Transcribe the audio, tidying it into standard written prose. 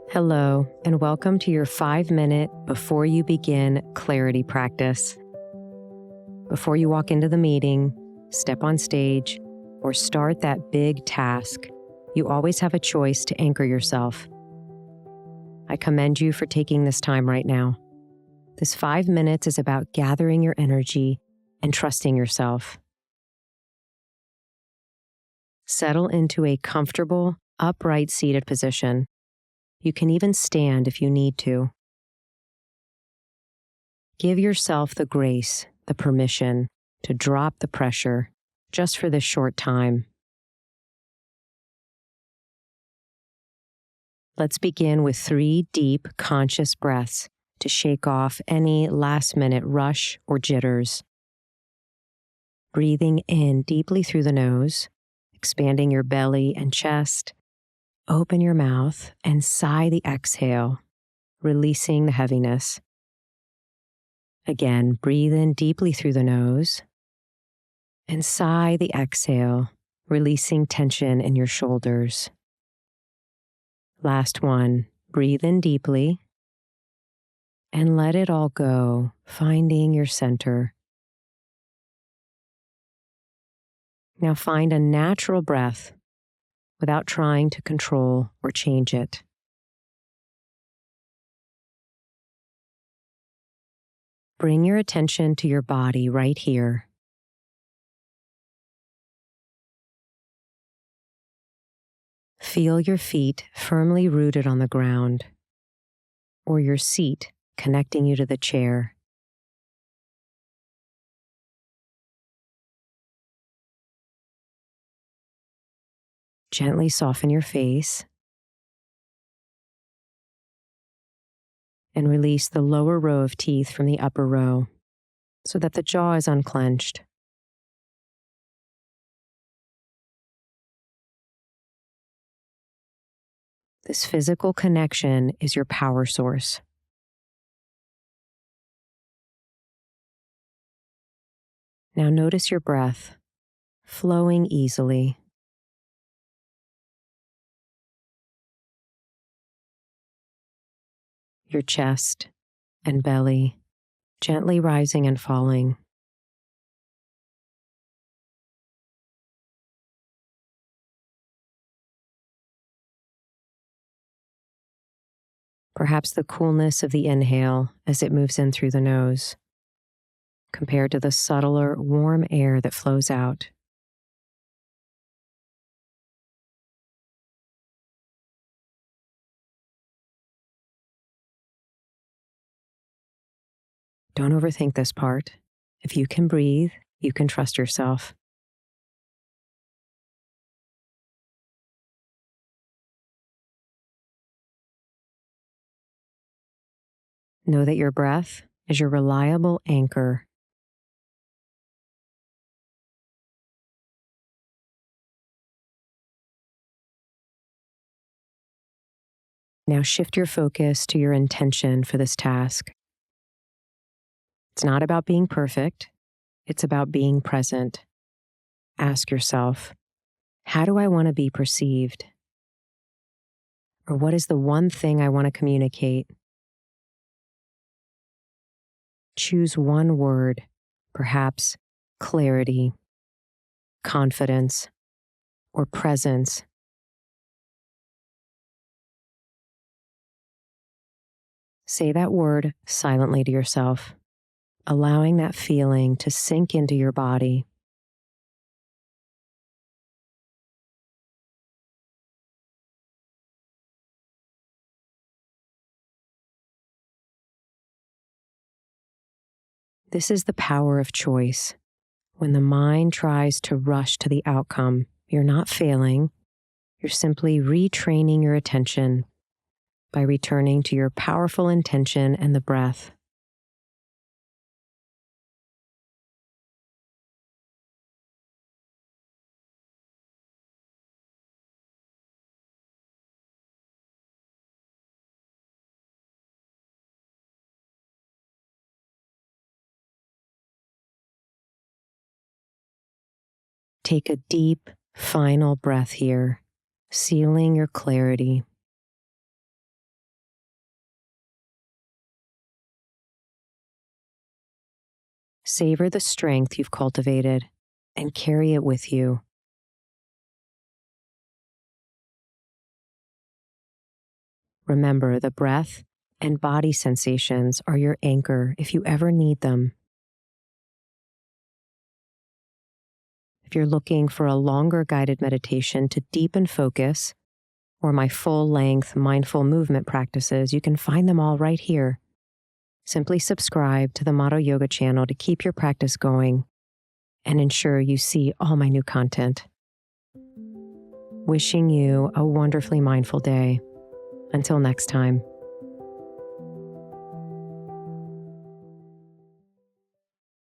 Hello, and welcome to your 5-minute before you begin clarity practice. Before you walk into the meeting, step on stage, or start that big task, you always have a choice to anchor yourself. I commend you for taking this time right now. This 5 minutes is about gathering your energy and trusting yourself. Settle into a comfortable, upright seated position. You can even stand if you need to. Give yourself the grace, the permission to drop the pressure just for this short time. Let's begin with 3 deep, conscious breaths to shake off any last-minute rush or jitters. Breathing in deeply through the nose, expanding your belly and chest. Open your mouth and sigh the exhale, releasing the heaviness. Again, breathe in deeply through the nose and sigh the exhale, releasing tension in your shoulders. Last one, breathe in deeply and let it all go, finding your center. Now find a natural breath without trying to control or change it. Bring your attention to your body right here. Feel your feet firmly rooted on the ground, or your seat connecting you to the chair. Gently soften your face and release the lower row of teeth from the upper row so that the jaw is unclenched. This physical connection is your power source. Now notice your breath flowing easily. Your chest and belly gently rising and falling. Perhaps the coolness of the inhale as it moves in through the nose, compared to the subtler, warm air that flows out. Don't overthink this part. If you can breathe, you can trust yourself. Know that your breath is your reliable anchor. Now shift your focus to your intention for this task. It's not about being perfect. It's about being present. Ask yourself, how do I want to be perceived? Or what is the one thing I want to communicate? Choose one word, perhaps clarity, confidence, or presence. Say that word silently to yourself, allowing that feeling to sink into your body. This is the power of choice. When the mind tries to rush to the outcome, you're not failing. You're simply retraining your attention by returning to your powerful intention and the breath. Take a deep, final breath here, sealing your clarity. Savor the strength you've cultivated and carry it with you. Remember, the breath and body sensations are your anchor if you ever need them. If you're looking for a longer guided meditation to deepen focus, or my full-length mindful movement practices, you can find them all right here. Simply subscribe to the Maro Yoga channel to keep your practice going and ensure you see all my new content. Wishing you a wonderfully mindful day. Until next time.